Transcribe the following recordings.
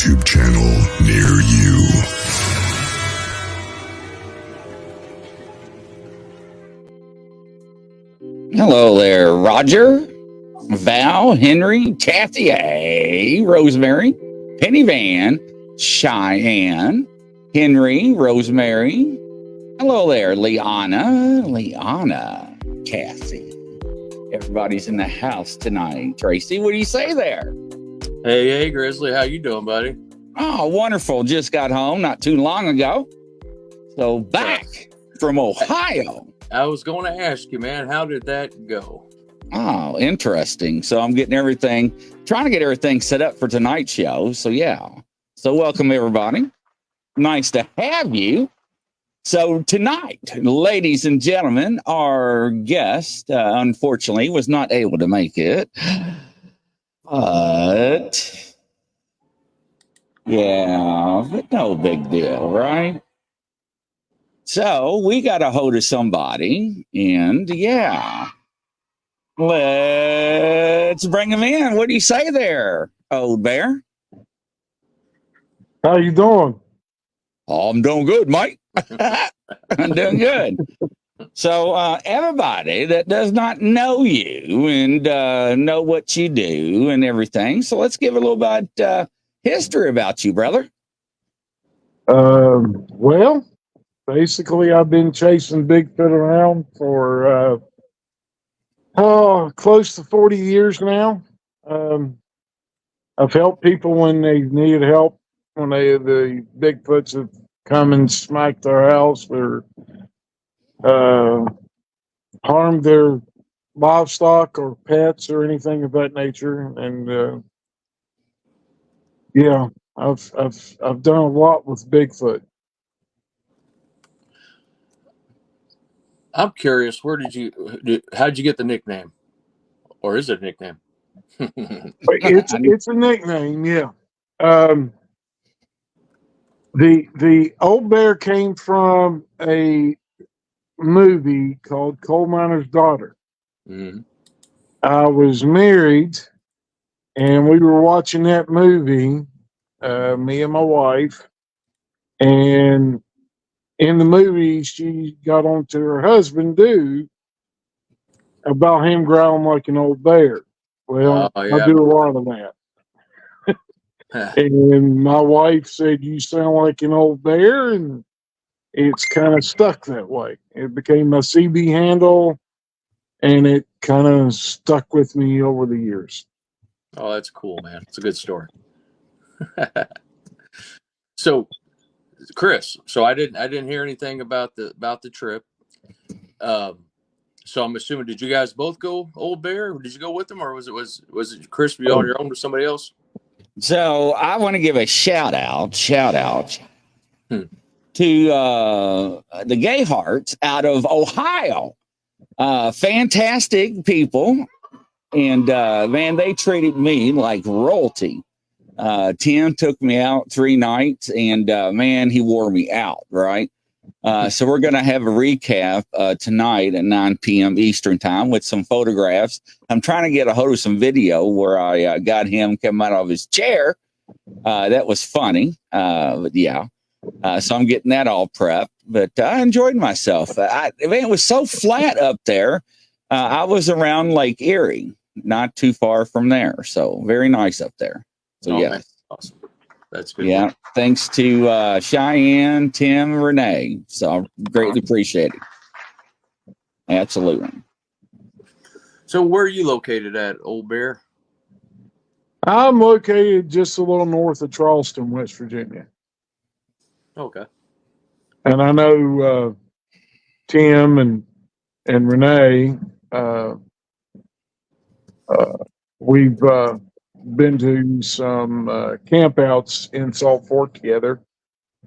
YouTube channel near you. Hello there, Roger, Val, Henry, Kathy A, Rosemary, Penny Van, Cheyenne, Henry, Rosemary. Hello there, Liana, Kathy. Everybody's in the house tonight. Tracy, what do you say there? Hey, Grizzly, how you doing, buddy? Oh, wonderful. Just got home not too long ago. So back from Ohio. I was going to ask you, man, how did that go? Oh, interesting. So I'm getting trying to get everything set up for tonight's show. So yeah. So welcome everybody. Nice to have you. So tonight, ladies and gentlemen, our guest, unfortunately, was not able to make it. But, yeah, but no big deal, right? So we got a hold of somebody, and yeah, let's bring him in. What do you say there, old bear? How you doing? Oh, I'm doing good, Mike. I'm doing good. So everybody that does not know you and know what you do and everything, so let's give a little bit history about you, brother. Well, basically, I've been chasing Bigfoot around for close to 40 years now. Um, I've helped people when they needed help, when the Bigfoots have come and smacked their house or uh, harmed their livestock or pets or anything of that nature. And yeah, I've done a lot with Bigfoot. I'm curious. How'd you get the nickname, or is it a nickname? It's a nickname, yeah. Um, the old bear came from a movie called Coal Miner's Daughter. Mhm. I was married, and we were watching that movie, me and my wife. And in the movie, she got on to her husband, dude, about him growling like an old bear. Oh Well, I yeah. do a lot of that. And my wife said, "You sound like an old bear." And it's kind of stuck that way. It became my CB handle, and it kind of stuck with me over the years. Oh, that's cool, man. It's a good story. So, Chris, so I didn't hear anything about the trip. Um, so I'm assuming, did you guys both go Old Bear? Or did you go with them, or was it Chris be on your own with somebody else? So I want to give a shout out Hmm. to the Gay Hearts out of Ohio. Fantastic people. And man, they treated me like royalty. Tim took me out 3 nights, and man, he wore me out, right? So we're going to have a recap tonight at 9 p.m. Eastern time with some photographs. I'm trying to get a hold of some video where I got him come out of his chair. That was funny. But yeah. So I'm getting that all prepped. But I enjoyed myself. Man, it was so flat up there. I was around Lake Erie, not too far from there. So very nice up there. So Oh yeah. man, awesome. That's good. Yeah. Thanks to Cheyenne, Tim, and Renee. So greatly appreciated. Absolutely. So where are you located at, Old Bear? I'm located just a little north of Charleston, West Virginia. Okay. And I know Tim and Renee, uh, uh, we've been to some campouts in Salt Fork together,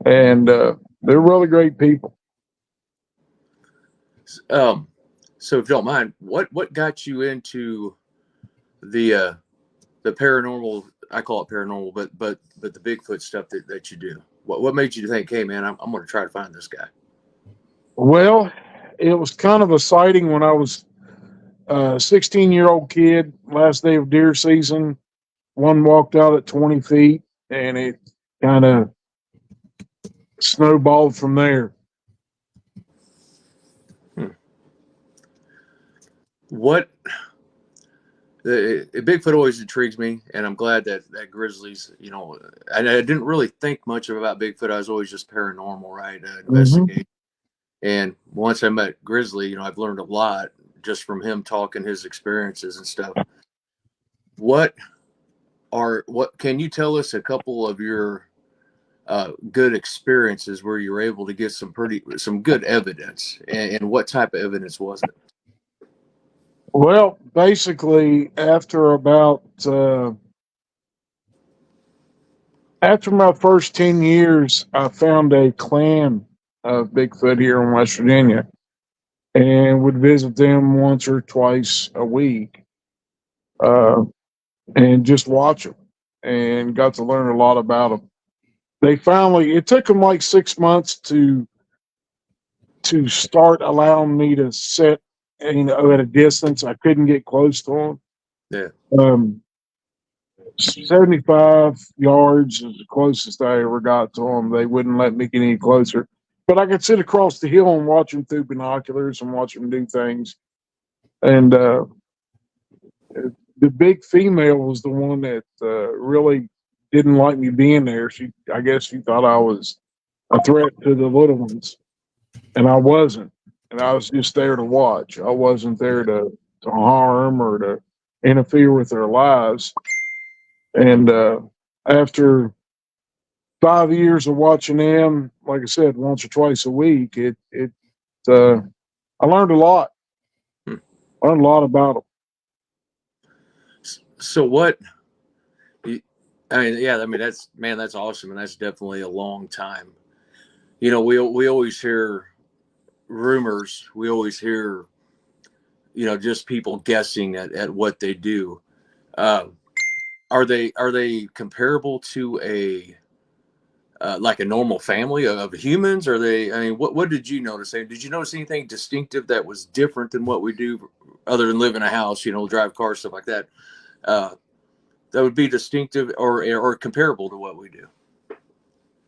and they're really great people. Um, so if you don't mind, what got you into the the paranormal? I call it paranormal, but the Bigfoot stuff that you do. What made you think, hey man, I'm going to try to find this guy? Well, it was kind of a sighting when I was a 16-year-old kid, last day of deer season. One walked out at 20 feet, and it kind of snowballed from there. Hmm. What Bigfoot always intrigues me, and I'm glad that Grizzlies, I didn't really think much about Bigfoot. I was always just paranormal, right? Mm-hmm. Investigate. And once I met Grizzly, I've learned a lot just from him talking his experiences and stuff. What can you tell us a couple of your good experiences where you were able to get some good evidence, and what type of evidence was it? Well, basically, after about After my first 10 years, I found a clan of Bigfoot here in West Virginia and would visit them once or twice a week, uh, and just watch them, and got to learn a lot about them. It took them like 6 months to start allowing me to sit, at a distance. I couldn't get close to Yeah. them. 75 yards is the closest I ever got to them. They wouldn't let me get any closer. But I could sit across the hill and watch them through binoculars and watch them do things. And the big female was the one that really didn't like me being there. I guess she thought I was a threat to the little ones, and I wasn't. And I was just there to watch. I wasn't there to harm or to interfere with their lives. And after 5 years of watching them, like I said, once or twice a week, I learned a lot. Hmm. Learned a lot about them. So what? I mean, yeah. I mean, that's awesome, and that's definitely a long time. You know, we always hear rumors. We always hear, just people guessing at what they do. Uh, are they comparable to a like a normal family of humans? Are they? I mean, what did you notice? Did you notice anything distinctive that was different than what we do, other than live in a house, drive cars, stuff like that? That would be distinctive or comparable to what we do.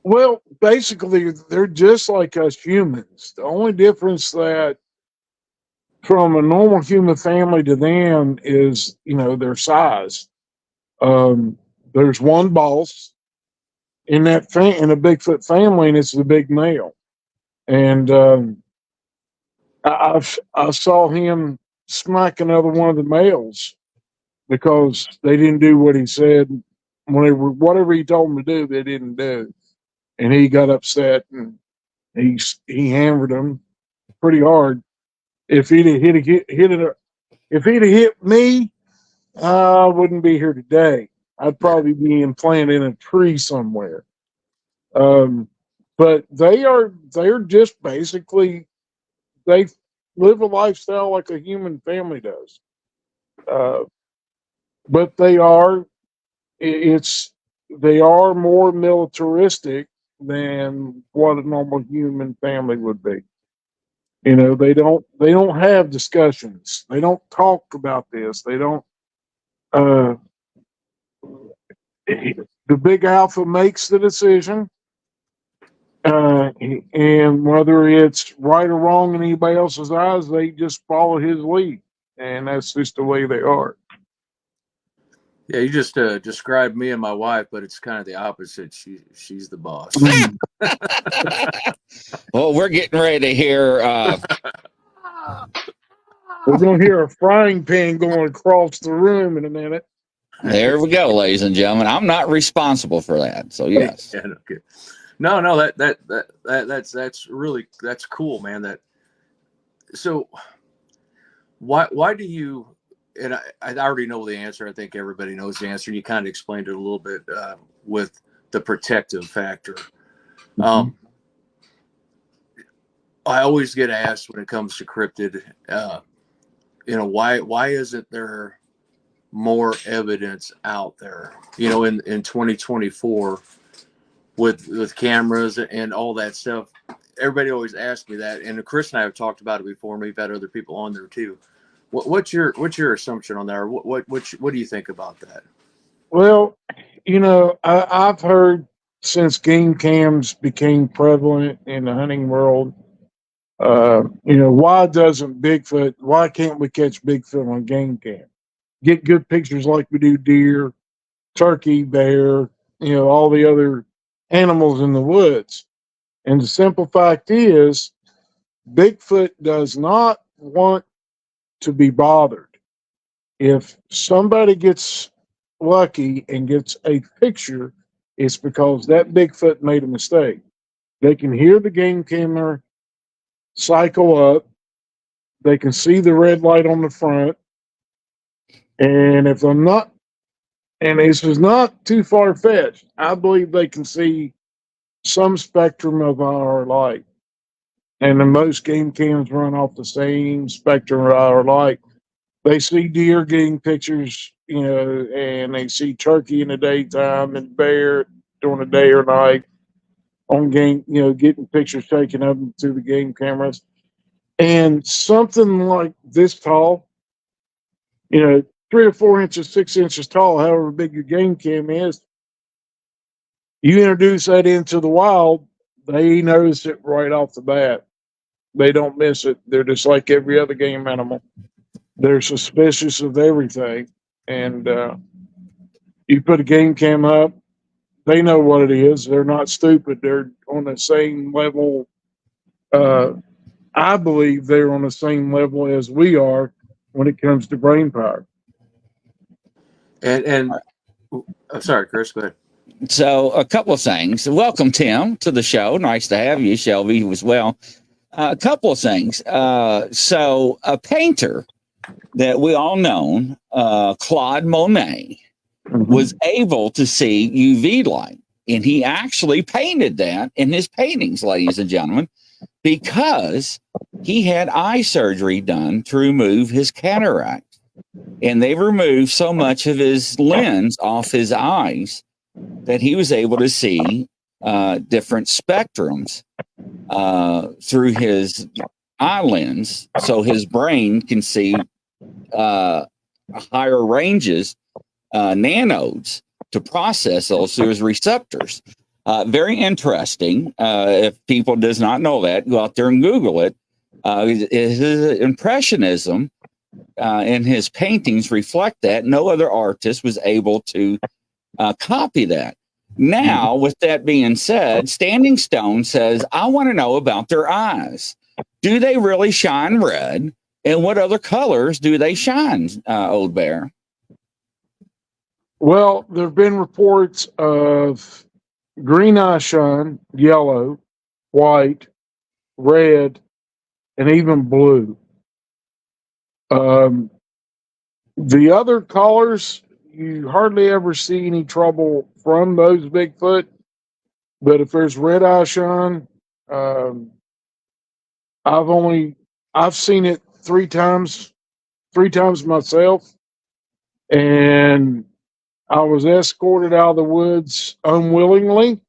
Well, basically, they're just like us humans. The only difference that from a normal human family to them is, their size. Um, there's one boss in a Bigfoot family, and it's the big male. And I saw him smack another one of the males because they didn't do what he said. Whatever he told them to do, they didn't do, and he got upset and he hammered them pretty hard. If he'd have if he'd have hit me, I wouldn't be here today. I'd probably be implanted in a tree somewhere. Um, but they're just basically, they live a lifestyle like a human family does. Uh, but it's they are more militaristic than what a normal human family would be. They don't have discussions. They don't talk about this. They don't. Uh, the big alpha makes the decision, and whether it's right or wrong in anybody else's eyes, they just follow his lead, and that's just the way they are. Yeah, you just described me and my wife, but it's kind of the opposite. She's the boss. Well, we're getting ready to hear. We're going to hear a frying pan going across the room in a minute. There we go, ladies and gentlemen. I'm not responsible for that, so yes. Yeah, okay. No, that's really cool, man. So why do you? And I already know the answer. I think everybody knows the answer. You kind of explained it a little bit with the protective factor. I always get asked when it comes to cryptid, why isn't there more evidence out there? In 2024 with cameras and all that stuff. Everybody always asks me that, and Chris and I have talked about it before. And we've had other people on there too. What's your assumption on that? What do you think about that? Well, I've heard since game cams became prevalent in the hunting world, why can't we catch Bigfoot on game cam? Get good pictures like we do deer, turkey, bear, all the other animals in the woods. And the simple fact is, Bigfoot does not want to be bothered. If somebody gets lucky and gets a picture, it's because that Bigfoot made a mistake. They can hear the game camera cycle up. They can see the red light on the front. And if I'm not, and this is not too far fetched. I believe they can see some spectrum of our light. And then most game cams run off the same spectrum of our light. They see deer getting pictures, and they see turkey in the daytime and bear during the day or night on game, getting pictures taken of them through the game cameras. And something like this tall, 3 or 4 inches, 6 inches tall, however big your game cam is, you introduce that into the wild, they notice it right off the bat. They don't miss it. They're just like every other game animal. They're suspicious of everything. And you put a game cam up, they know what it is. They're not stupid. They're on the same level. I believe they're on the same level as we are when it comes to brain power. And I'm sorry, Chris, go ahead. So a couple of things. Welcome, Tim, to the show. Nice to have you, Shelby, as well. A couple of things. So a painter that we all know, Claude Monet, was able to see UV light. And he actually painted that in his paintings, ladies and gentlemen, because he had eye surgery done to remove his cataract. And they removed so much of his lens off his eyes that he was able to see different spectrums through his eye lens. So his brain can see higher ranges, nanodes, to process those through his receptors. Very interesting. If people does not know that, go out there and Google it. His impressionism in his paintings reflect that. No other artist was able to copy that. Now, with that being said, Standing Stone says, I want to know about their eyes. Do they really shine red? And what other colors do they shine, Old Bear? Well, there have been reports of green eye shine, yellow, white, red, and even blue. The other colors, you hardly ever see any trouble from those Bigfoot. But if there's red eye shine, I've seen it three times myself, and I was escorted out of the woods unwillingly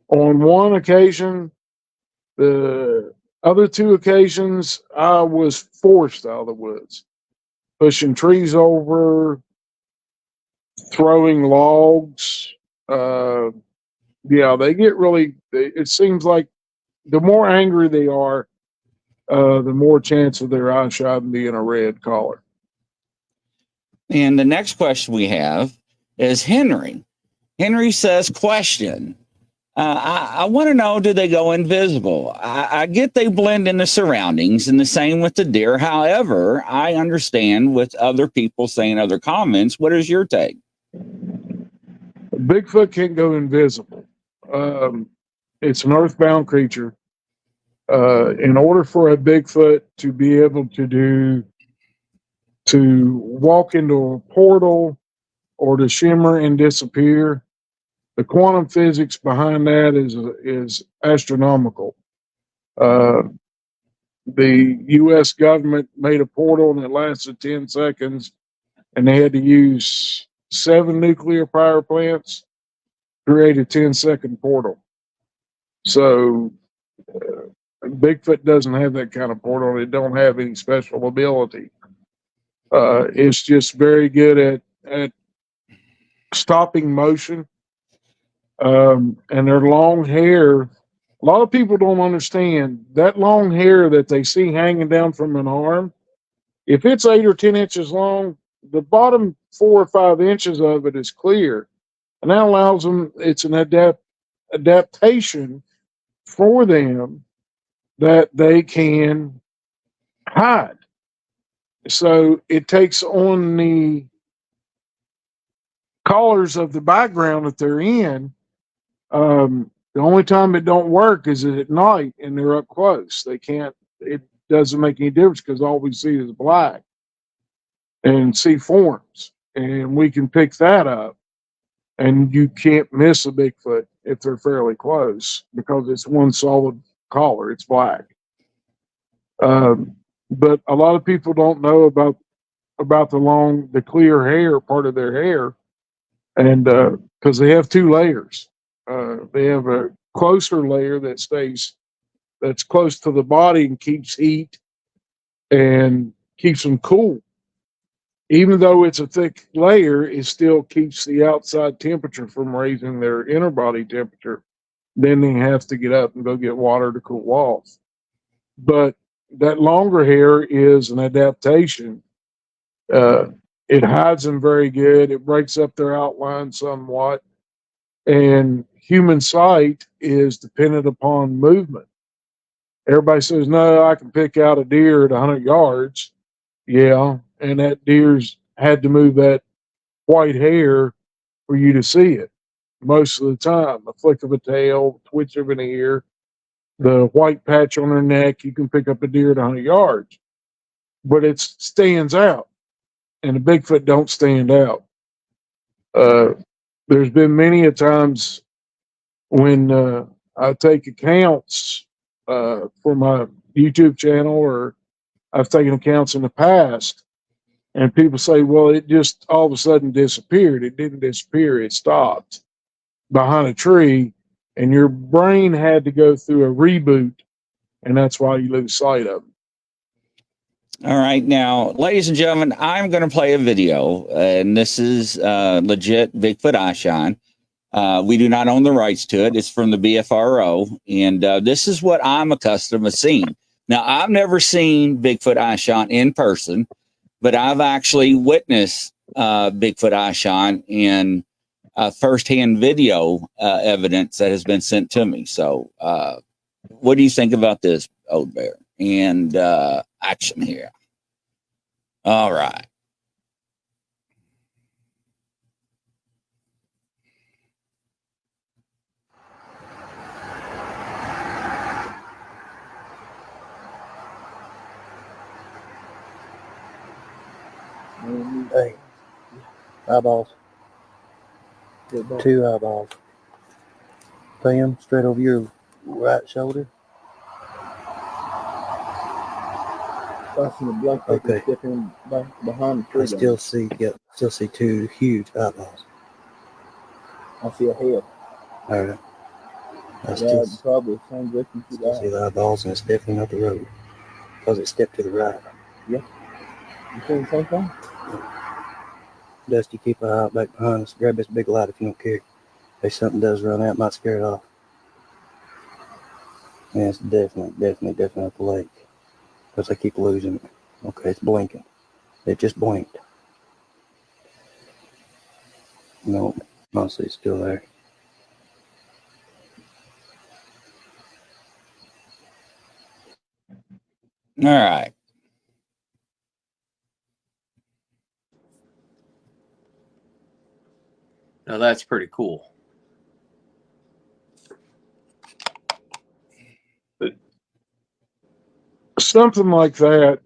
on one occasion. The other two occasions, I was forced out of the woods, pushing trees over, throwing logs. They get really, it seems like the more angry they are, the more chance of their eyeshine being a red color. And the next question we have is Henry. Henry says, question. I want to know, do they go invisible? I get they blend in the surroundings, and the same with the deer. However, I understand with other people saying other comments. What is your take? Bigfoot can't go invisible. It's an earthbound creature. In order for a Bigfoot to be able to walk into a portal or to shimmer and disappear, the quantum physics behind that is astronomical. The U.S. government made a portal and it lasted 10 seconds, and they had to use 7 nuclear power plants to create a 10-second portal. So Bigfoot doesn't have that kind of portal. It don't have any special ability. It's just very good at stopping motion. And their long hair, a lot of people don't understand that long hair that they see hanging down from an arm. If it's 8 or 10 inches long, the bottom 4 or 5 inches of it is clear. And that allows them, it's an adaptation for them that they can hide. So it takes on the colors of the background that they're in. The only time it don't work is at night and they're up close. They can't, it doesn't make any difference because all we see is black and see forms. and we can pick that up. And you can't miss a Bigfoot if they're fairly close because it's one solid collar. It's black. But a lot of people don't know about the clear hair part of their hair, and because they have two layers, they have a closer layer that's close to the body and keeps heat and keeps them cool. Even though it's a thick layer, it still keeps the outside temperature from raising their inner body temperature. Then they have to get up and go get water to cool off. But that longer hair is an adaptation. Uh, it hides them very good. It breaks up their outline somewhat. And human sight is dependent upon movement. Everybody says, no, I can pick out a deer at 100 yards. Yeah. And that deer's had to move that white hair for you to see it most of the time. A flick of a tail, twitch of an ear, the white patch on her neck, you can pick up a deer at 100 yards. But it stands out, and the Bigfoot don't stand out. There's been many a times when I take accounts for my YouTube channel, or I've taken accounts in the past, and people say, well, it just all of a sudden disappeared. It didn't disappear, it stopped behind a tree, and your brain had to go through a reboot, and that's why you lose sight of them. All right. Now, ladies and gentlemen, I'm going to play a video, and this is legit Bigfoot eye shine. We do not own the rights to it. It's from the BFRO, and this is what I'm accustomed to seeing. Now, I've never seen Bigfoot eye shine in person, but I've actually witnessed Bigfoot eye shine in firsthand video evidence that has been sent to me. So, what do you think about this, Old Bear? And action here. All right. Hey, eyeballs. Two eyeballs. See them straight over your right shoulder. Okay. Behind I still see two huge eyeballs. I see a head. All right. I Yeah, still probably the same direction to see that. the eyeballs, and it's definitely not the road because it stepped to the right. You see the same thing? Dusty, keep an eye out back behind us. Grab this big light if you don't care. If something does run out, it might scare it off. And it's definitely up the lake because I keep losing it. Okay, it's blinking. It just blinked. No, honestly, it's still there. All right. Now that's pretty cool. Something like that,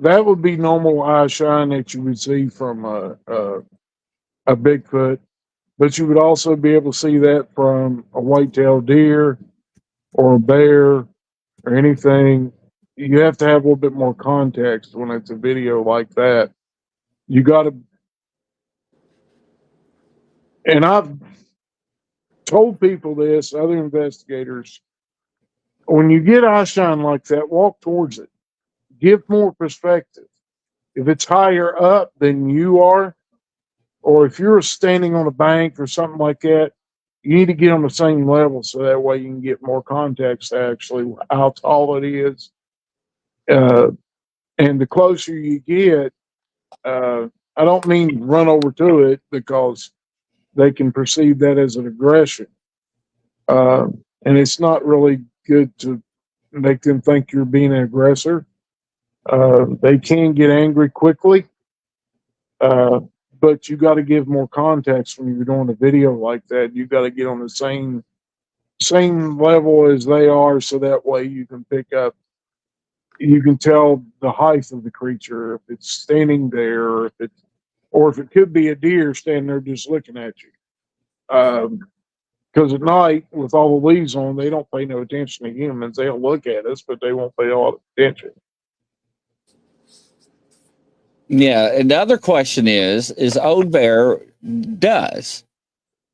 that would be normal eye shine that you would see from a Bigfoot, but you would also be able to see that from a white-tailed deer or a bear or anything. You have to have a little bit more context when it's a video like that. You got to, and I've told people this, other investigators, when you get eye shine like that, walk towards it. Give more perspective. If it's higher up than you are, or if you're standing on a bank or something like that, you need to get on the same level so that way you can get more context to actually how tall it is. And the closer you get, I don't mean run over to it because they can perceive that as an aggression. And it's not really good to make them think you're being an aggressor. They can get angry quickly, but you got to give more context when you're doing a video like that. You got to get on the same level as they are, so that way you can pick up. You can tell the height of the creature, if it's standing there, or if it's or if it could be a deer standing there just looking at you. Because at night, with all the leaves on, they don't pay no attention to humans. They'll look at us, but they won't pay all the attention. Yeah. And the other question is Old Bear, does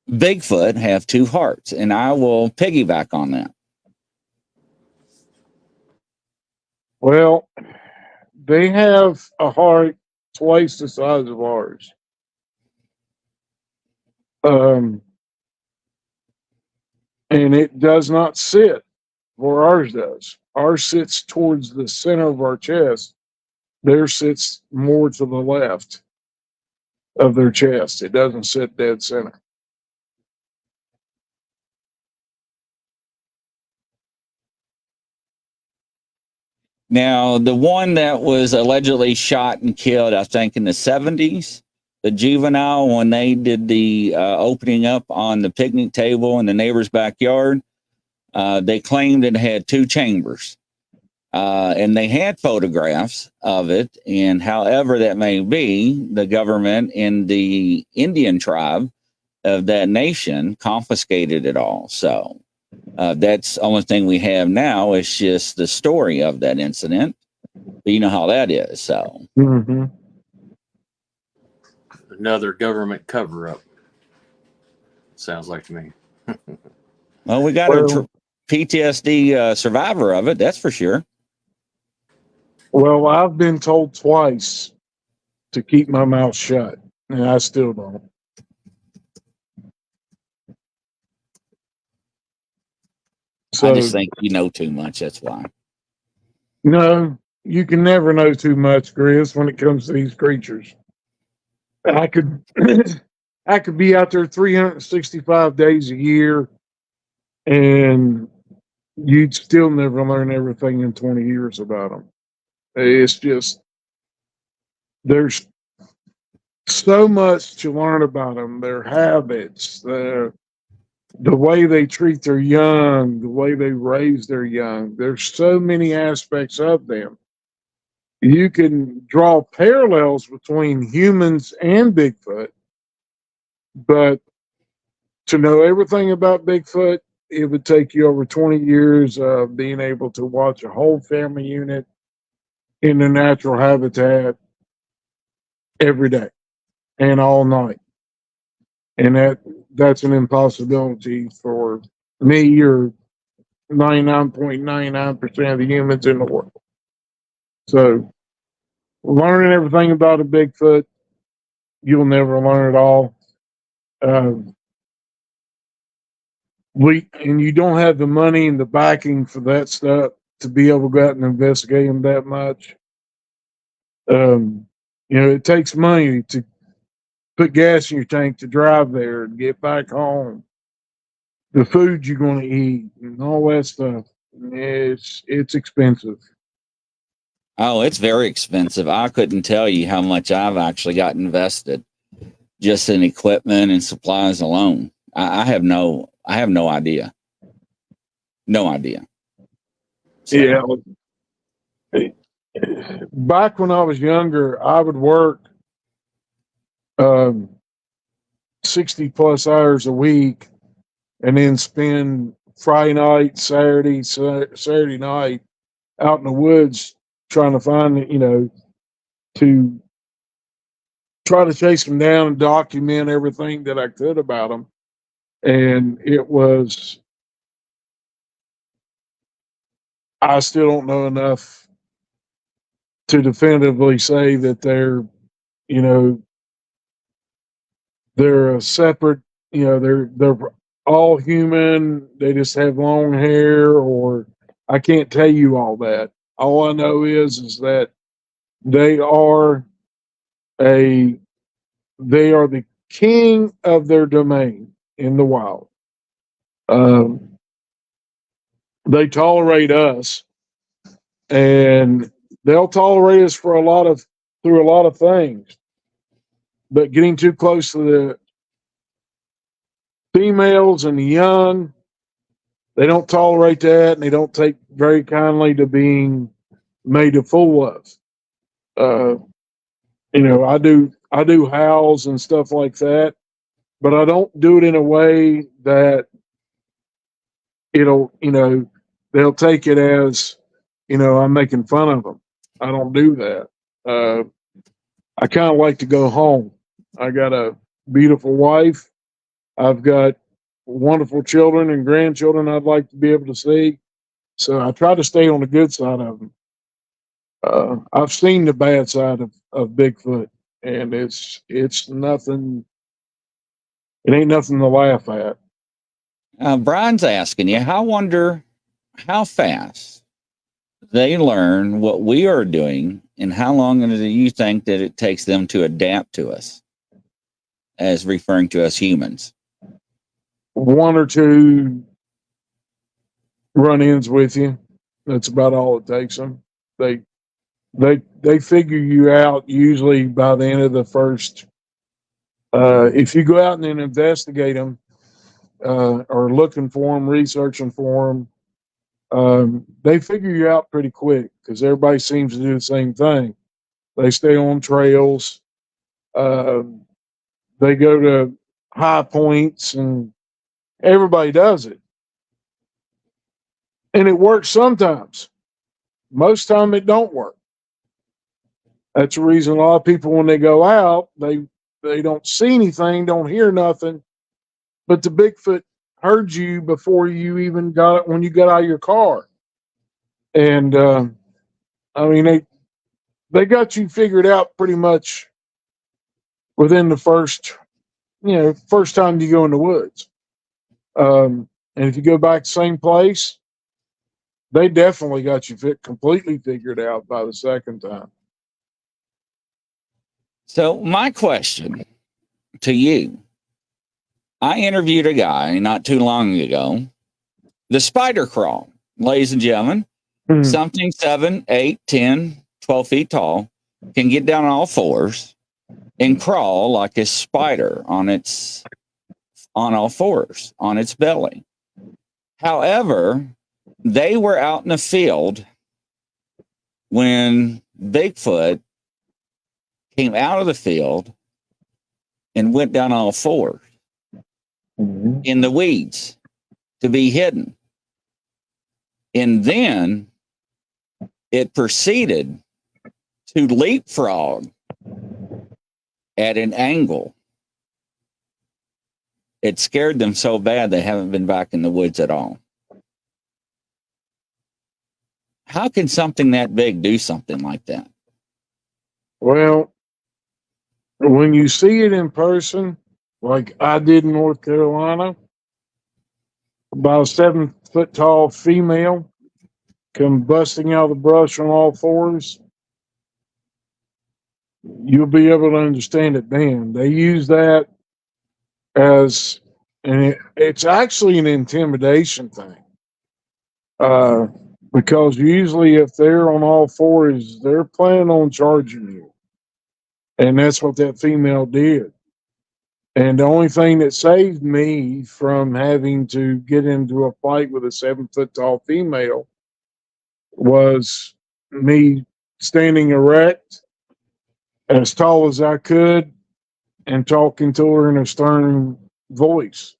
Bigfoot have two hearts? And I will piggyback on that. Well, they have a heart twice the size of ours. And it does not sit where ours does. Ours sits towards the center of our chest. Theirs sits more to the left of their chest. It doesn't sit dead center. Now, the one that was allegedly shot and killed, I think in the 70s, the juvenile, when they did the opening up on the picnic table in the neighbor's backyard, they claimed it had two chambers. And they had photographs of it. And however that may be, the government in the Indian tribe of that nation confiscated it all. So that's the only thing we have now is just the story of that incident. But you know how that is. So Another government cover up. Sounds like to me. well, we got a PTSD survivor of it. That's for sure. Well, I've been told twice to keep my mouth shut, and I still don't. So, I just think you know too much. That's why. No, you can never know too much, Chris, when it comes to these creatures. I could I could be out there 365 days a year, and you'd still never learn everything in 20 years about them. It's just, there's so much to learn about them, their habits, the way they treat their young, the way they raise their young. There's so many aspects of them. You can draw parallels between humans and Bigfoot, but to know everything about Bigfoot, it would take you over 20 years of being able to watch a whole family unit in their natural habitat every day and all night. And that's an impossibility for me or 99.99% of the humans in the world. So learning everything about a Bigfoot, you'll never learn it all. And you don't have the money and the backing for that stuff to be able to go out and investigate them that much. It takes money to put gas in your tank to drive there and get back home. The food you're going to eat and all that stuff, it's expensive. Oh, it's very expensive. I couldn't tell you how much I've actually got invested just in equipment and supplies alone. I have no idea. No idea. So. Yeah. Back when I was younger, I would work 60 plus hours a week and then spend Friday night, Saturday night out in the woods trying to find, to try to chase them down and document everything that I could about them. And I still don't know enough to definitively say that they're a separate, they're all human. They just have long hair, or I can't tell you all that. All I know is that they are the king of their domain in the wild. They tolerate us, and they'll tolerate us through a lot of things. But getting too close to the females and the young, they don't tolerate that, and they don't take very kindly to being made a fool of. I do I do howls and stuff like that, but I don't do it in a way that it'll, they'll take it as, I'm making fun of them. I don't do that. I kind of like to go home. I got a beautiful wife. I've got wonderful children and grandchildren I'd like to be able to see. So I try to stay on the good side of them. I've seen the bad side of Bigfoot, and it's nothing. It ain't nothing to laugh at. Brian's asking you, wonder how fast they learn what we are doing, and how long do you think that it takes them to adapt to us, as referring to us humans? One or two run-ins with you. That's about all it takes them. They figure you out usually by the end of the first. If you go out and then investigate them, or looking for them, researching for them, they figure you out pretty quick because everybody seems to do the same thing. They stay on trails. They go to high points, and everybody does it. And it works sometimes. Most time it don't work. That's the reason a lot of people, when they go out, they don't see anything, don't hear nothing. But the Bigfoot heard you before you even got it when you got out of your car. And I mean, they got you figured out pretty much within the first time you go in the woods. And if you go back to the same place, they definitely got you completely figured out by the second time. So my question to you, I interviewed a guy not too long ago, the spider crawl, ladies and gentlemen, something 7, 8, 10, 12 feet tall, can get down on all fours and crawl like a spider on all fours on its belly. However, they were out in the field when Bigfoot came out of the field and went down all fours in the weeds to be hidden. And then it proceeded to leapfrog at an angle. It scared them so bad they haven't been back in the woods at all. How can something that big do something like that? Well, when you see it in person, like I did in North Carolina, about a 7 foot tall female come busting out of the brush on all fours, you'll be able to understand it then. They use that as, and it's actually an intimidation thing. Because usually if they're on all fours, they're planning on charging you. And that's what that female did. And the only thing that saved me from having to get into a fight with a 7 foot tall female was me standing erect, as tall as I could, and talking to her in a stern voice,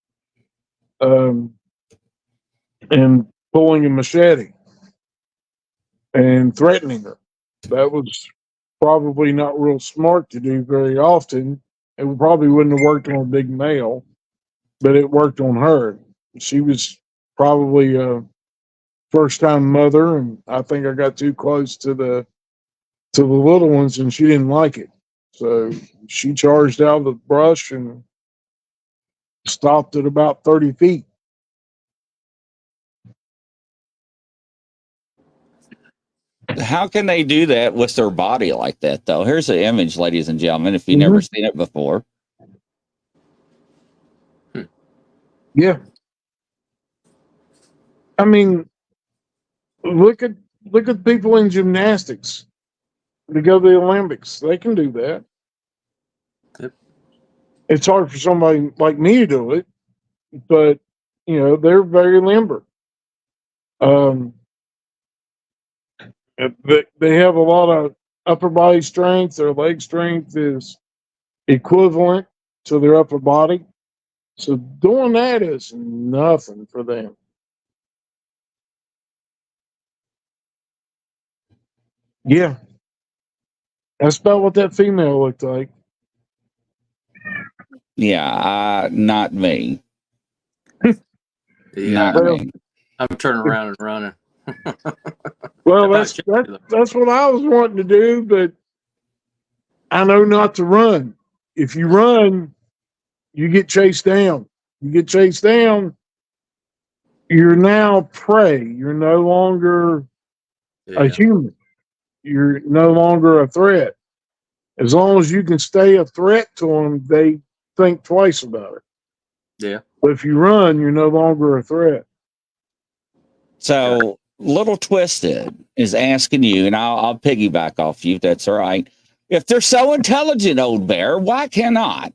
and pulling a machete and threatening her. That was probably not real smart to do very often. It probably wouldn't have worked on a big male, but it worked on her. She was probably a first time mother, and I think I got too close to the little ones, and she didn't like it. So she charged out of the brush and stopped at about 30 feet. How can they do that with their body like that, though? Here's the image, ladies and gentlemen, if you've never seen it before. Yeah. I mean, look at people in gymnastics. They go to the Olympics. They can do that. Yep. It's hard for somebody like me to do it, but they're very limber. They have a lot of upper body strength. Their leg strength is equivalent to their upper body. So doing that is nothing for them. Yeah, that's about what that female looked like. Yeah, not me. Yeah, Not Well, me. I'm turning around and running. well, About you, that's what I was wanting to do, but I know not to run. If you run, you get chased down. You get chased down, you're now prey. You're no longer a yeah, human. You're no longer a threat. As long as you can stay a threat to them, they think twice about it. yeah. But if you run, you're no longer a threat. So Little Twisted is asking you, and I'll piggyback off you if that's all right. If they're so intelligent, Old Bear, why cannot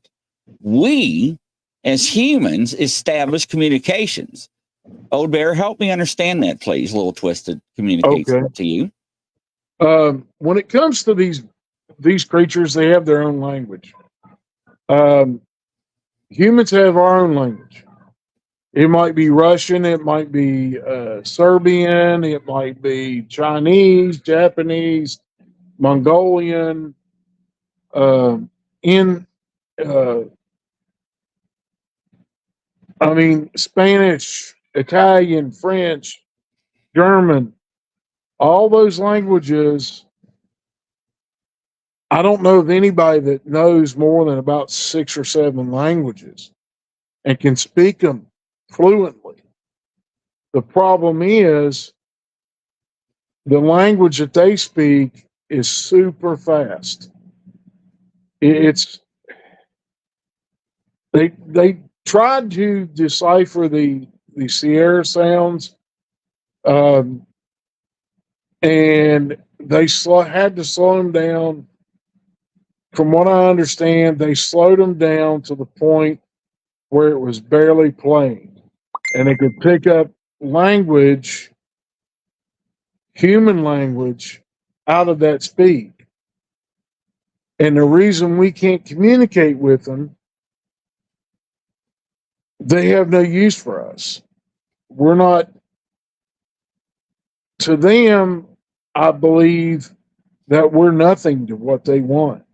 we as humans establish communications? Old Bear, help me understand that, please. Little Twisted communicates Okay. that to you. When it comes to these creatures, they have their own language. Humans have our own language. It might be Russian, it might be Serbian, it might be Chinese, Japanese, Mongolian, in uh, I mean Spanish, Italian, French, German, all those languages. I don't know of anybody that knows more than about 6 or 7 languages and can speak them fluently. The problem is the language that they speak is super fast. It's they tried to decipher the Sierra sounds, um, and they had to slow them down. From what I understand, they slowed them down to the point where it was barely playing, and they could pick up language, human language, out of that speed. And the reason we can't communicate with them, they have no use for us. We're not, to them, I believe that we're nothing to what they want.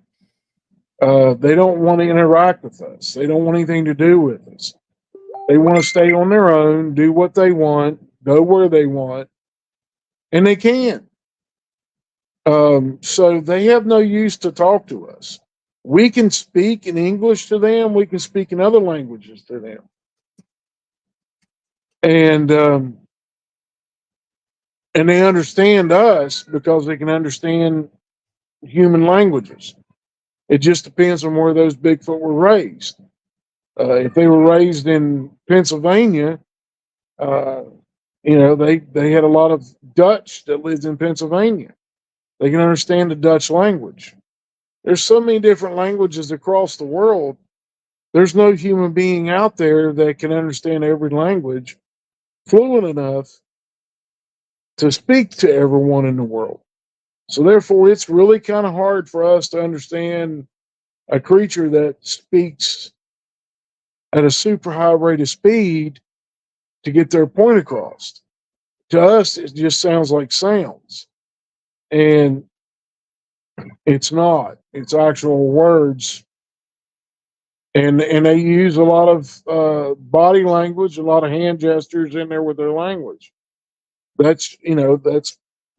They don't want to interact with us. They don't want anything to do with us. They want to stay on their own, do what they want, go where they want, and they can. So they have no use to talk to us. We can speak in English to them. We can speak in other languages to them, and and they understand us because they can understand human languages. It just depends on where those Bigfoot were raised. If they were raised in Pennsylvania, uh, they had a lot of Dutch that lived in Pennsylvania. They can understand the Dutch language. There's so many different languages across the world. There's no human being out there that can understand every language fluent enough to speak to everyone in the world. So therefore, it's really kind of hard for us to understand a creature that speaks at a super high rate of speed to get their point across. To us, it just sounds like sounds, and it's not. It's actual words, and they use a lot of body language, a lot of hand gestures in there with their language. That's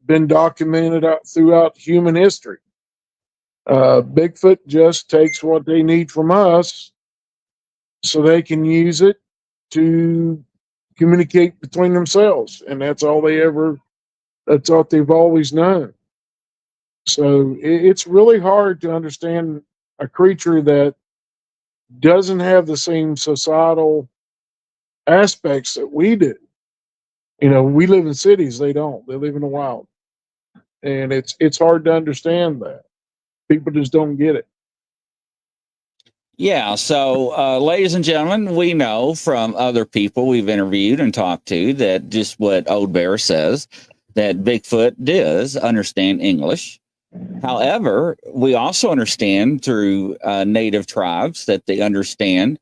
been documented out throughout human history. Bigfoot just takes what they need from us so they can use it to communicate between themselves, and that's all they've always known. So it's really hard to understand a creature that doesn't have the same societal aspects that we do. We live in cities, they don't. They live in the wild. And it's hard to understand that. People just don't get it. Yeah. So, ladies and gentlemen, we know from other people we've interviewed and talked to that just what Old Bear says, that Bigfoot does understand English. However, we also understand through native tribes that they understand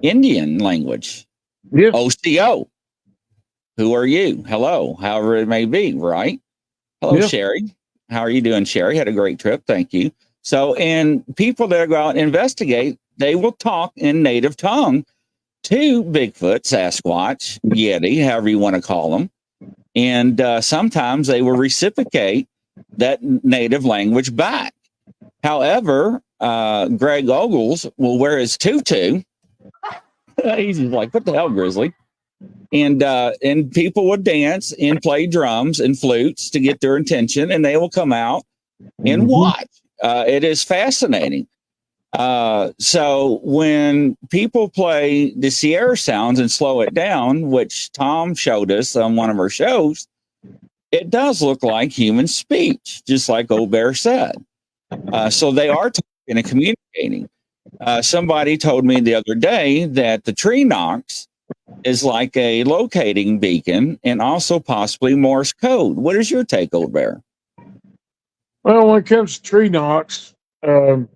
Indian language. Yes. OCO. Who are you? Hello, however it may be, right? Hello, Yeah. Sherry. How are you doing, Sherry? Had a great trip. Thank you. So, and people that go out and investigate, they will talk in native tongue to Bigfoot, Sasquatch, Yeti, however you want to call them. And sometimes they will reciprocate that native language back. However, Greg Ogles will wear his tutu. He's like, what the hell, Grizzly? And people would dance and play drums and flutes to get their attention, and they will come out and watch. It is fascinating. So when people play the Sierra sounds and slow it down, which Tom showed us on one of our shows, it does look like human speech, just like Old Bear said. So they are talking and communicating. Somebody told me the other day that the tree knocks is like a locating beacon and also possibly Morse code. What is your take, Old Bear? Well, when it comes to tree knocks, over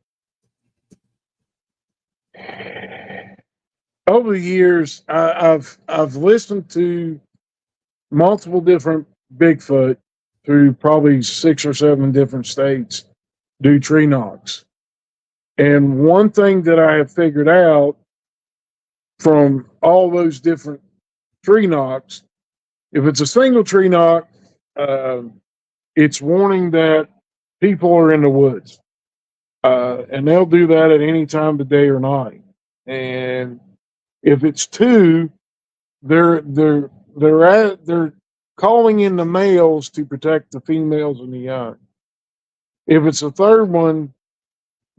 the years, I've listened to multiple different Bigfoot through probably 6 or 7 different states do tree knocks. And one thing that I have figured out from all those different tree knocks, if it's a single tree knock, it's warning that people are in the woods. And they'll do that at any time of the day or night. And if it's 2, they're calling in the males to protect the females and the young. If it's a 3rd one,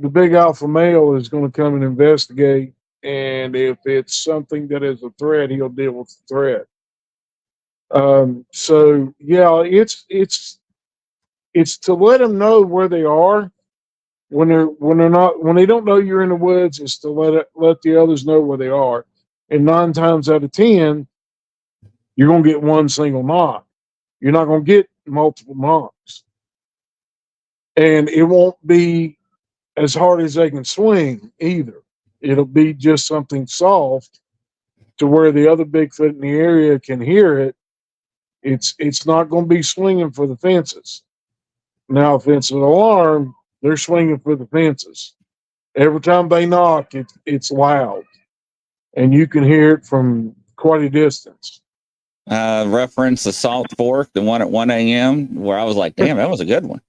the big alpha male is going to come and investigate, and if it's something that is a threat, he'll deal with the threat. So yeah, it's to let them know where they are when they don't know you're in the woods. It's to let the others know where they are, and 9 times out of 10, you're going to get one single knock. You're not going to get multiple knocks, and it won't be as hard as they can swing either. It'll be just something soft to where the other Bigfoot in the area can hear it. It's not going to be swinging for the fences. Now, if it's an alarm, they're swinging for the fences. Every time they knock, it's loud, and you can hear it from quite a distance. Reference the Salt Fork, the one at 1 a.m., where I was like, damn, that was a good one.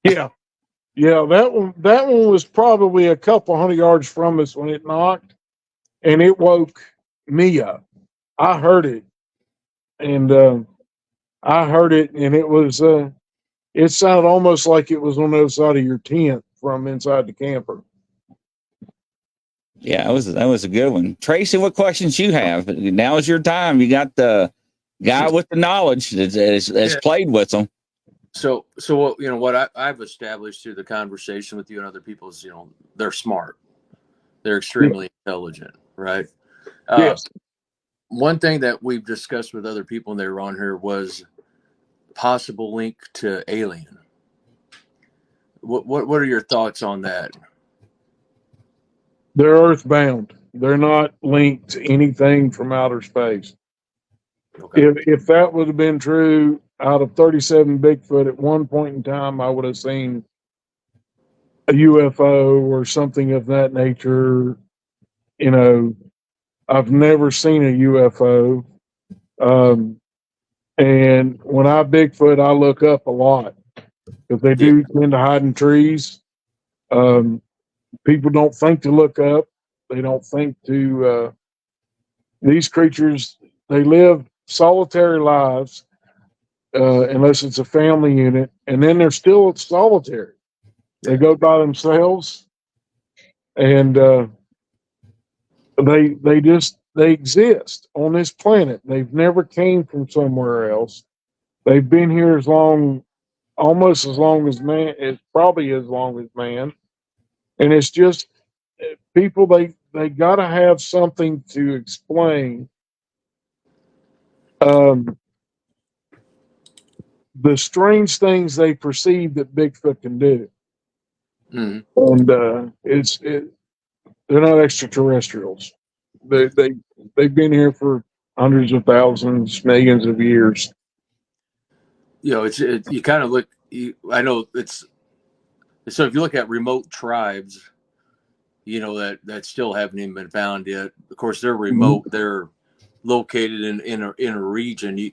Yeah. That one was probably a couple 100 yards from us when it knocked, and it woke me up. I heard it, and it sounded almost like it was on the other side of your tent from inside the camper. Yeah, that was a good one. Tracy, what questions you have? Now is your time. You got the guy with the knowledge that has played with them. So what I've established through the conversation with you and other people is, they're smart, they're extremely intelligent, right? Yes. One thing that we've discussed with other people when they were on here was possible link to alien. What are your thoughts on that? They're earthbound. They're not linked to anything from outer space. Okay. If that would have been true, out of 37 Bigfoot at one point in time, I would have seen a UFO or something of that nature. I've never seen a UFO. And when I Bigfoot, I look up a lot because they do tend to hide in trees. People don't think to look up. They don't think to. These creatures, they live solitary lives unless it's a family unit, and then they're still solitary. They go by themselves, and they exist on this planet. They've never came from somewhere else. They've been here almost as long as man. It's probably as long as man, and it's just people. They got to have something to explain. the strange things they perceive that Bigfoot can do. Mhm. And they're not extraterrestrials. They've been here for hundreds of thousands, millions of years. You know, you kind of look. I know it's so. If you look at remote tribes, you know that still haven't even been found yet. Of course, they're remote. They're located in a region.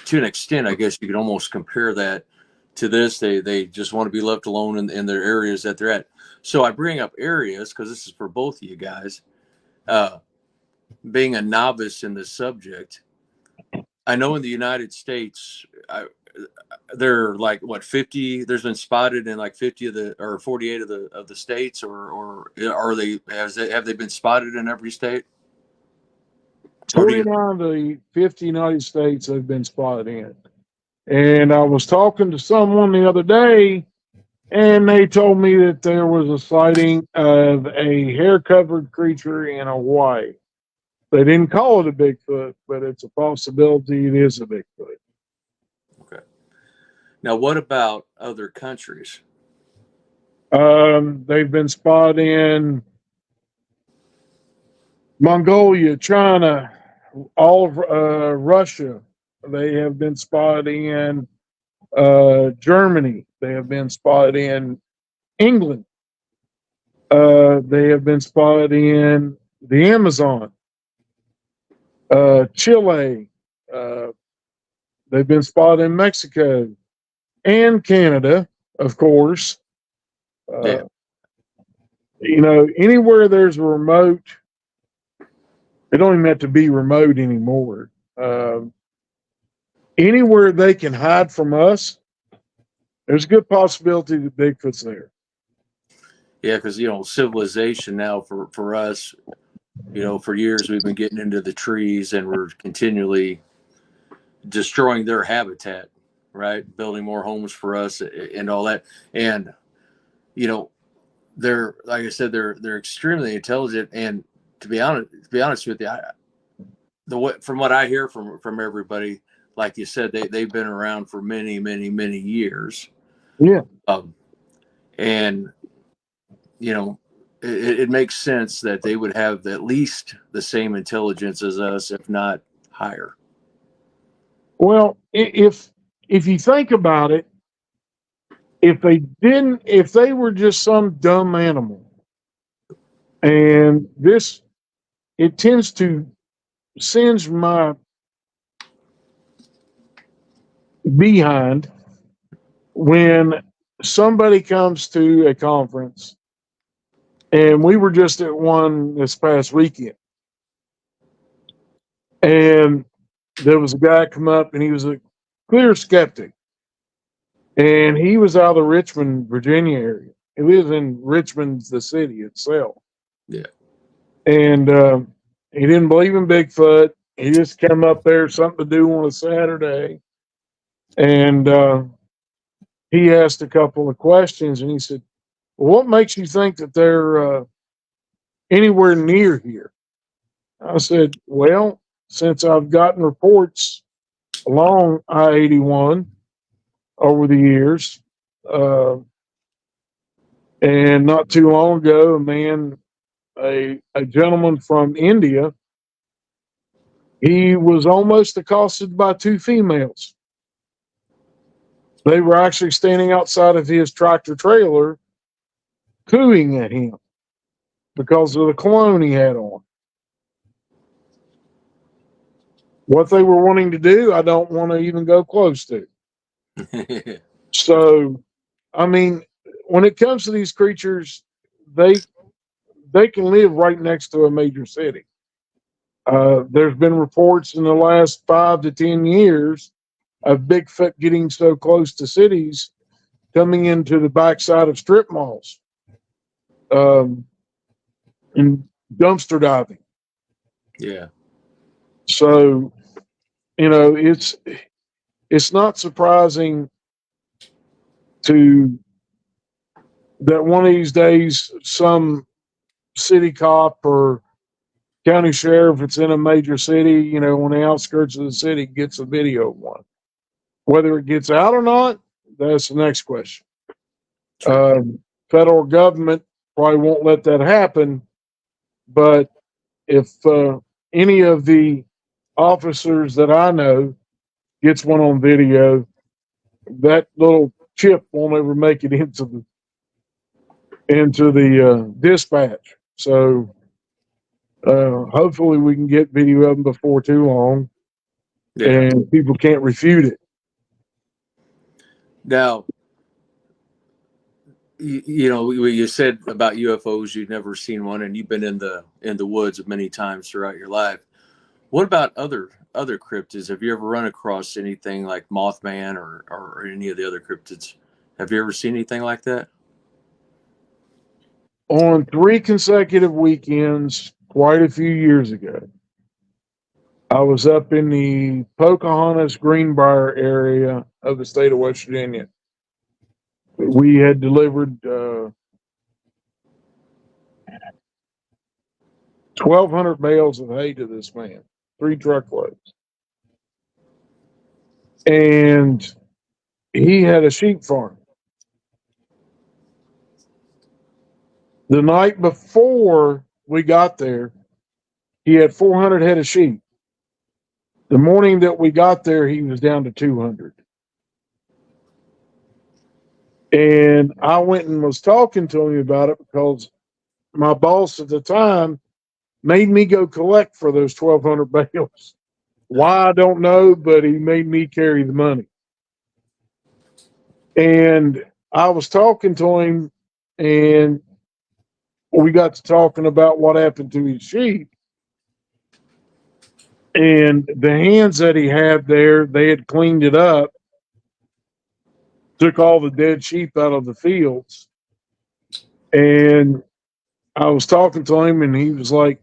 To an extent, I guess you could almost compare that to this. They just want to be left alone in their areas that they're at. So I bring up areas because this is for both of you guys. Being a novice in the subject, I know in the United States, they're like what 50. There's been spotted in like 50 of the or 48 of the states, or are they have they been spotted in every state? Or do you? 49 of the 50 United States have been spotted in. And I was talking to someone the other day, and they told me that there was a sighting of a hair-covered creature in Hawaii. They didn't call it a Bigfoot, but it's a possibility it is a Bigfoot. Okay. Now, what about other countries? They've been spotted in Mongolia, China, all of Russia. They have been spotted in Germany. They have been spotted in England. They have been spotted in the Amazon, Chile. Uh, they've been spotted in Mexico and Canada, of course. Yeah. You know, anywhere there's a remote, it don't even have to be remote anymore. Anywhere they can hide from us, there's a good possibility that Bigfoot's there. Yeah, because civilization now for us, for years we've been getting into the trees and we're continually destroying their habitat, right? Building more homes for us and all that. And they're like I said, they're extremely intelligent. And to be honest with you, from what I hear from everybody, like you said, they've been around for many, many, many years. Yeah. And it makes sense that they would have at least the same intelligence as us, if not higher. Well, if you think about it, if they were just some dumb animal, and it tends to singe my behind when somebody comes to a conference, and we were just at one this past weekend, and there was a guy come up, and he was a clear skeptic, and he was out of the Richmond, Virginia area. He lives in Richmond, the city itself. Yeah. And he didn't believe in Bigfoot. He just came up there, something to do on a Saturday. And he asked a couple of questions, and he said, well, what makes you think that they're anywhere near here? I said, well, since I've gotten reports along I-81 over the years, and not too long ago, a gentleman from India, he was almost accosted by two females. They were actually standing outside of his tractor trailer cooing at him because of the cologne he had on. What they were wanting to do, I don't want to even go close to. So, I mean, when it comes to these creatures, they can live right next to a major city. There's been reports in the last 5 to 10 years of Bigfoot getting so close to cities, coming into the backside of strip malls, and dumpster diving. Yeah. So, it's not surprising to that one of these days some city cop or county sheriff, it's in a major city, on the outskirts of the city, gets a video of one. Whether it gets out or not, that's the next question. True. Federal government probably won't let that happen, but if any of the officers that I know gets one on video, that little chip won't ever make it into the dispatch. So hopefully we can get video of them before too long, Yeah. and people can't refute it. Now, you know, you said about UFOs, you've never seen one, and you've been in the woods many times throughout your life. What about other cryptids? Have you ever run across anything like Mothman or any of the other cryptids? Have you ever seen anything like that? On 3 consecutive weekends, quite a few years ago, I was up in the Pocahontas Greenbrier area of the state of West Virginia. We had delivered 1,200 bales of hay to this man, 3 truckloads. And he had a sheep farm. The night before we got there, he had 400 head of sheep. The morning that we got there, he was down to 200. And I went and was talking to him about it because my boss at the time made me go collect for those 1,200 bales. Why, I don't know, but he made me carry the money. And I was talking to him, and we got to talking about what happened to his sheep. And the hands that he had there, they had cleaned it up, took all the dead sheep out of the fields. And I was talking to him, and he was like,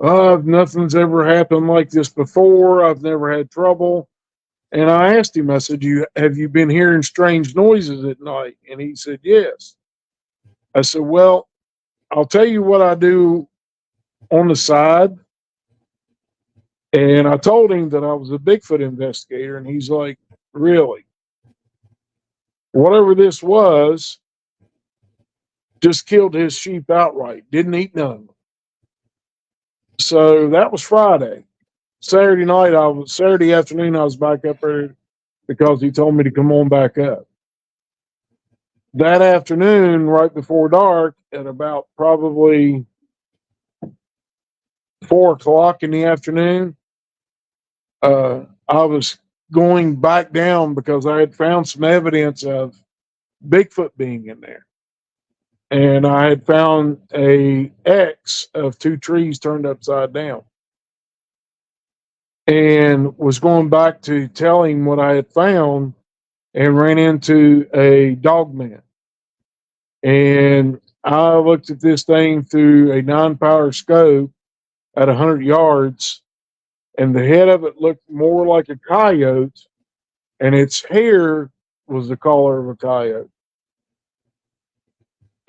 nothing's ever happened like this before. I've never had trouble. And I asked him, I said, have you been hearing strange noises at night? And he said, yes. I said, well, I'll tell you what I do on the side. And I told him that I was a Bigfoot investigator. And he's like, really? Whatever this was, just killed his sheep outright. Didn't eat none of them. So that was Friday. Saturday afternoon, I was back up there because he told me to come on back up. That afternoon, right before dark, at about probably 4 o'clock in the afternoon, I was going back down because I had found some evidence of Bigfoot being in there. And I had found a X of 2 trees turned upside down. And was going back to tell him what I had found and ran into a dog man. And I looked at this thing through a 9-power scope at 100 yards, and the head of it looked more like a coyote, and its hair was the color of a coyote.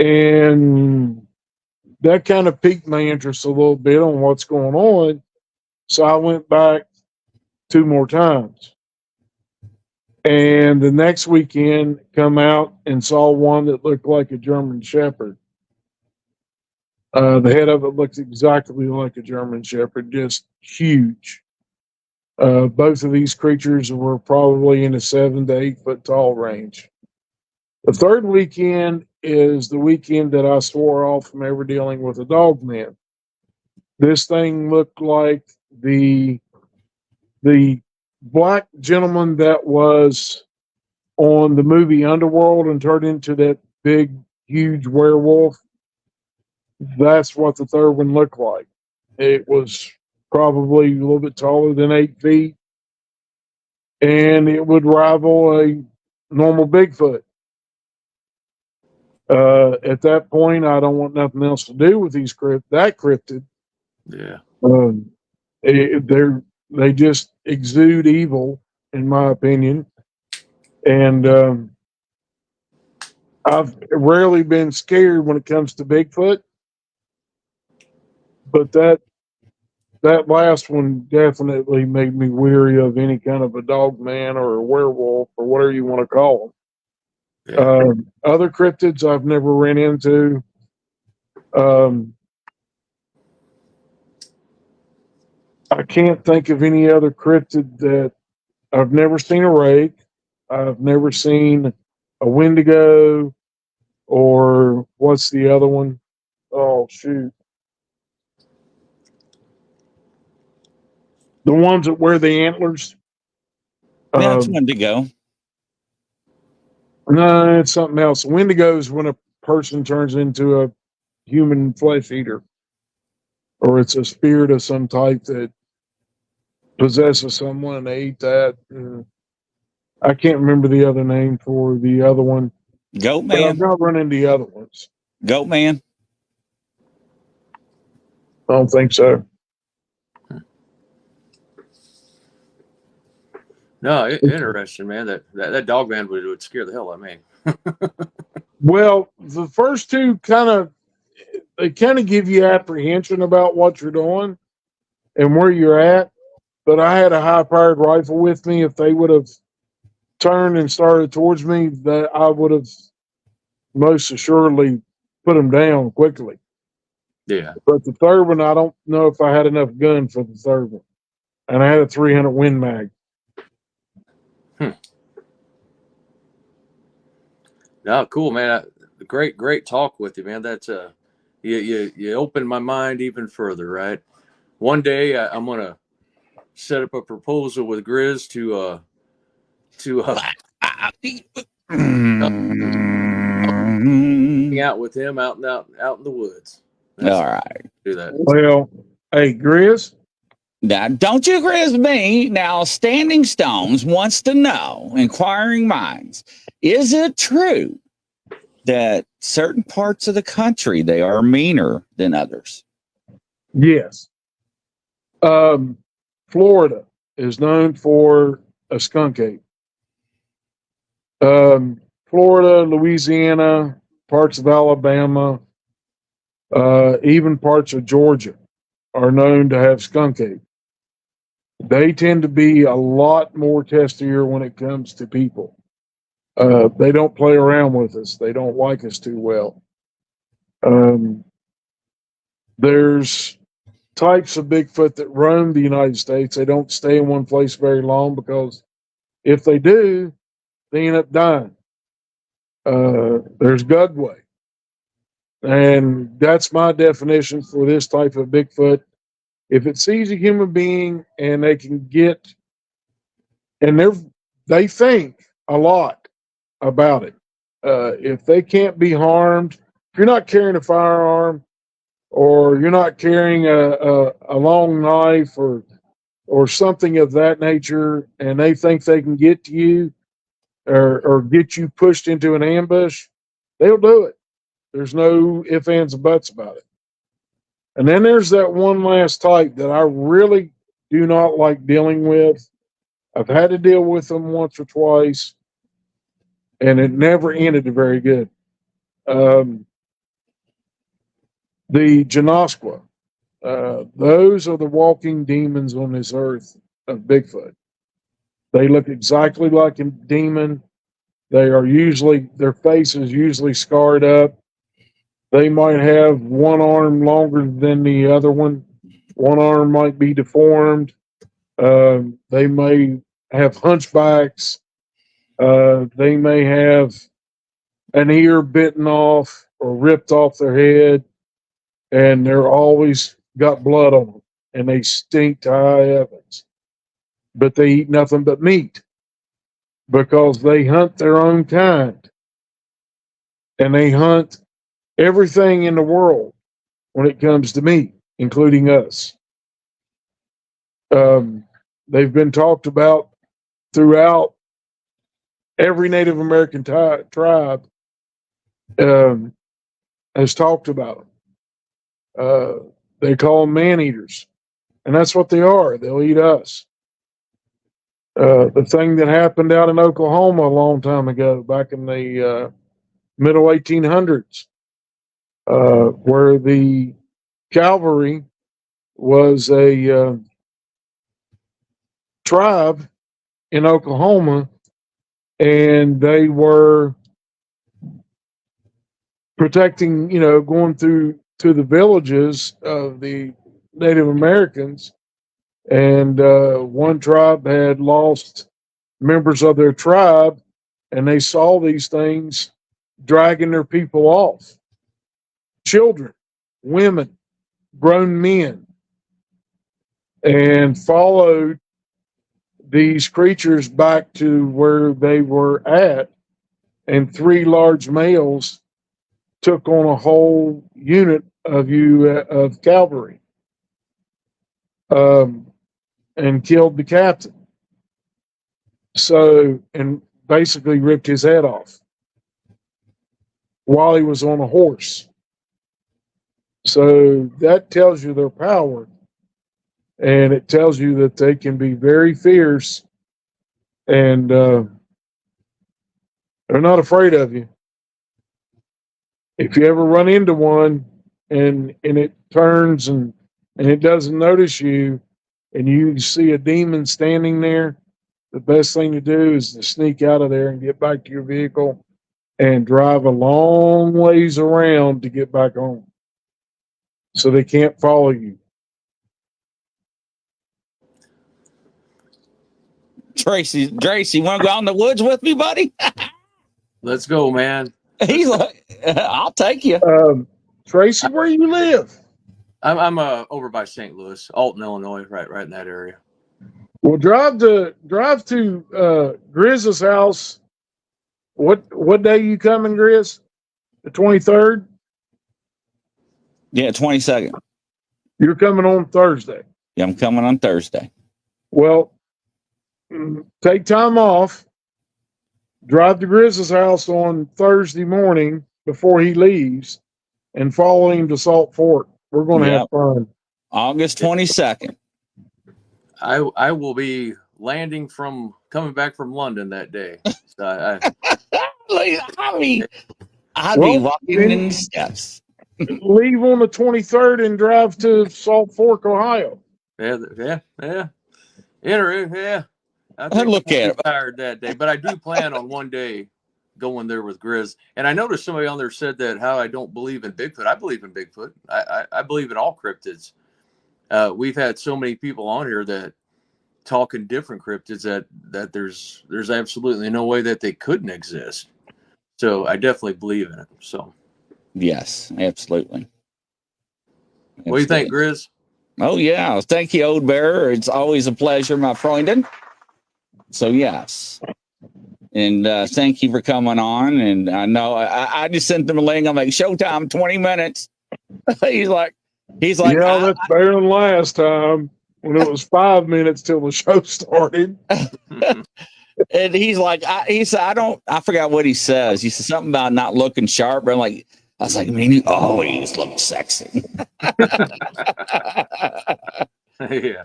And that kind of piqued my interest a little bit on what's going on. So I went back 2 more times. And the next weekend, come out and saw one that looked like a German Shepherd. The head of it looked exactly like a German Shepherd, just huge. Both of these creatures were probably in the 7 to 8 foot tall range. The third weekend is the weekend that I swore off from ever dealing with a dog man. This thing looked like the black gentleman that was on the movie Underworld and turned into that big, huge werewolf. That's what the third one looked like. It was probably a little bit taller than 8 feet, and it would rival a normal Bigfoot. At that point, I don't want nothing else to do with that cryptid. Yeah. They just exude evil, in my opinion. And I've rarely been scared when it comes to Bigfoot, but that that last one definitely made me weary of any kind of a dog man or a werewolf or whatever you want to call them. Yeah. Other cryptids I've never ran into. I can't think of any other cryptid that I've never seen a rake. I've never seen a Wendigo, or what's the other one? Oh shoot, the ones that wear the antlers. That's one to go. No, it's something else. Wendigo is when a person turns into a human flesh eater, or it's a spirit of some type that possesses someone and they eat that. I can't remember the other name for the other one, Goat but I've man. not run into the other ones. Goat man. I don't think so. No, interesting, man. That dog man would scare the hell out of me. Well, the first two they kind of give you apprehension about what you're doing and where you're at. But I had a high powered rifle with me. If they would have turned and started towards me, that I would have most assuredly put them down quickly. Yeah. But the third one, I don't know if I had enough gun for the third one, and I had a 300 Win Mag. No, cool, man. Great talk with you, man. That's you opened my mind even further, right? One day I'm gonna set up a proposal with Grizz to hang out with him out in the woods. All right. Do that. Well, hey, Grizz, Now, don't you grizz me. Now, Standing Stones wants to know, inquiring minds, is it true that certain parts of the country, they are meaner than others? yes. Florida is known for a skunk ape. Florida, Louisiana, parts of Alabama, even parts of Georgia are known to have skunk ape. They tend to be a lot more testier when it comes to people. They don't play around with us. They don't like us too well. There's types of Bigfoot that roam the United States. They don't stay in one place very long because if they do, they end up dying. There's Gugway. And that's my definition for this type of Bigfoot. If it sees a human being and they can get, and they think a lot about it. If they can't be harmed, if you're not carrying a firearm or you're not carrying a long knife or something of that nature, and they think they can get to you or get you pushed into an ambush, they'll do it. There's no ifs, ands, and buts about it. And then there's that one last type that I really do not like dealing with. I've had to deal with them once or twice, and it never ended very good. The Janoskwa, those are the walking demons on this earth of Bigfoot. They look exactly like a demon. Their face is usually scarred up. They might have one arm longer than the other one. One arm might be deformed. They may have hunchbacks. They may have an ear bitten off or ripped off their head, and they're always got blood on them, and they stink to high heavens. But they eat nothing but meat because they hunt their own kind, and they hunt everything in the world when it comes to meat, including us. They've been talked about throughout every Native American tribe has talked about them. They call them man eaters, and that's what they are. They'll eat us. The thing that happened out in Oklahoma a long time ago, back in the middle 1800s, where the cavalry was a tribe in Oklahoma, and they were protecting, going through to the villages of the Native Americans. And one tribe had lost members of their tribe, and they saw these things dragging their people off, children, women, grown men, and followed these creatures back to where they were at. And three large males took on a whole unit of cavalry, and killed the captain. So, and basically ripped his head off while he was on a horse. So that tells you their power, and it tells you that they can be very fierce, and they're not afraid of you. If you ever run into one and it turns and it doesn't notice you, and you see a demon standing there, the best thing to do is to sneak out of there and get back to your vehicle and drive a long ways around to get back home, so they can't follow you. Tracy, you want to go out in the woods with me, buddy? Let's go, man. He's like, I'll take you. Tracy, where you live? I'm over by St. Louis, Alton, Illinois, right in that area. Well, drive to Grizz's house. What day you coming, Grizz? The 23rd? Yeah, 22nd. You're coming on Thursday. Yeah, I'm coming on Thursday. Well, take time off. Drive to Grizz's house on Thursday morning before he leaves, and follow him to Salt Fork. We're going to have fun. August 22nd. I will be coming back from London that day. So I'd be walking in the steps. Leave on the 23rd and drive to Salt Fork, Ohio. Yeah. Yeah. I think Look at it. Tired that day, but I do plan on one day going there with Grizz. And I noticed somebody on there said that how I don't believe in Bigfoot. I believe in Bigfoot. I believe in all cryptids. We've had so many people on here that talk in different cryptids that there's absolutely no way that they couldn't exist. So I definitely believe in it. So yes, absolutely. What do you think, Grizz? Oh yeah, thank you, Old Bear. It's always a pleasure, my friend. So yes, and thank you for coming on. And I know I just sent them a link. I'm like, showtime, 20 minutes. he's like, yeah, that's better than last time when it was 5 minutes till the show started. And he's like, he said, I forgot what he says. He said something about not looking sharp. But I was like, I mean, you always look sexy. Yeah.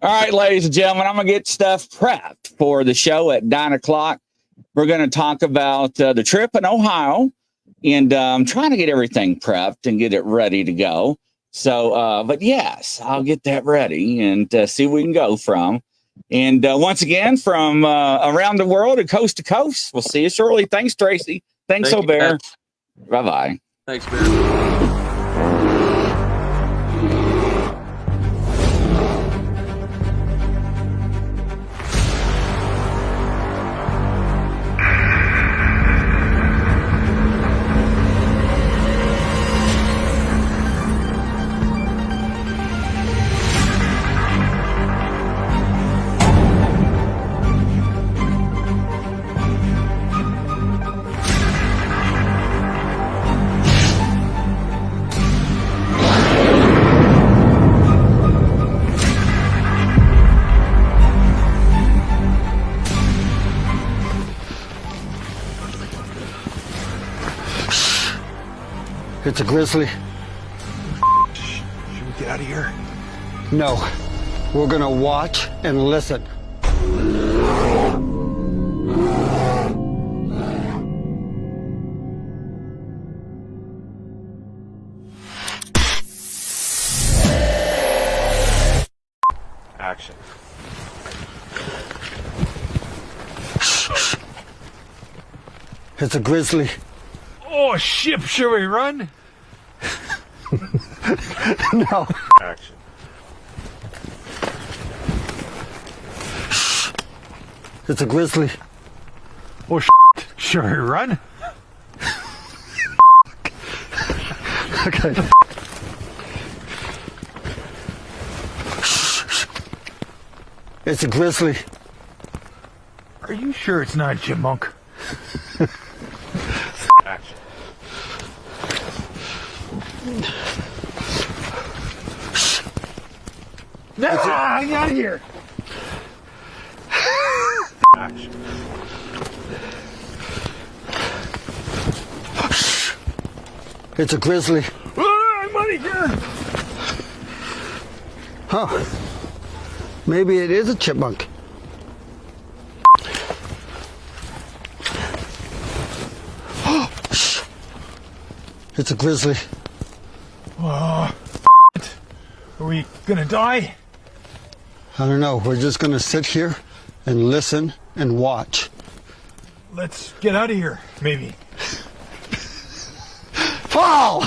All right, ladies and gentlemen, I'm going to get stuff prepped for the show at 9 o'clock. We're going to talk about the trip in Ohio, and I'm trying to get everything prepped and get it ready to go. So, but yes, I'll get that ready and see where we can go from. And once again, from around the world and coast to coast, we'll see you shortly. Thanks, Tracy. Thanks, O'Bear. Bye-bye. Thanks, Bear. It's a grizzly. Should we get out of here? No. We're gonna watch and listen. It's a grizzly. Oh, shit, should we run? No. Action. It's a grizzly. Oh, should we run? Okay. It's a grizzly. Are you sure it's not a chipmunk? Action. No, get out of here. Action. It's a grizzly. I'm out of here. Huh. Maybe it is a chipmunk. It's a grizzly. Are we gonna die? I don't know. We're just going to sit here and listen and watch. Let's get out of here, maybe. Fall!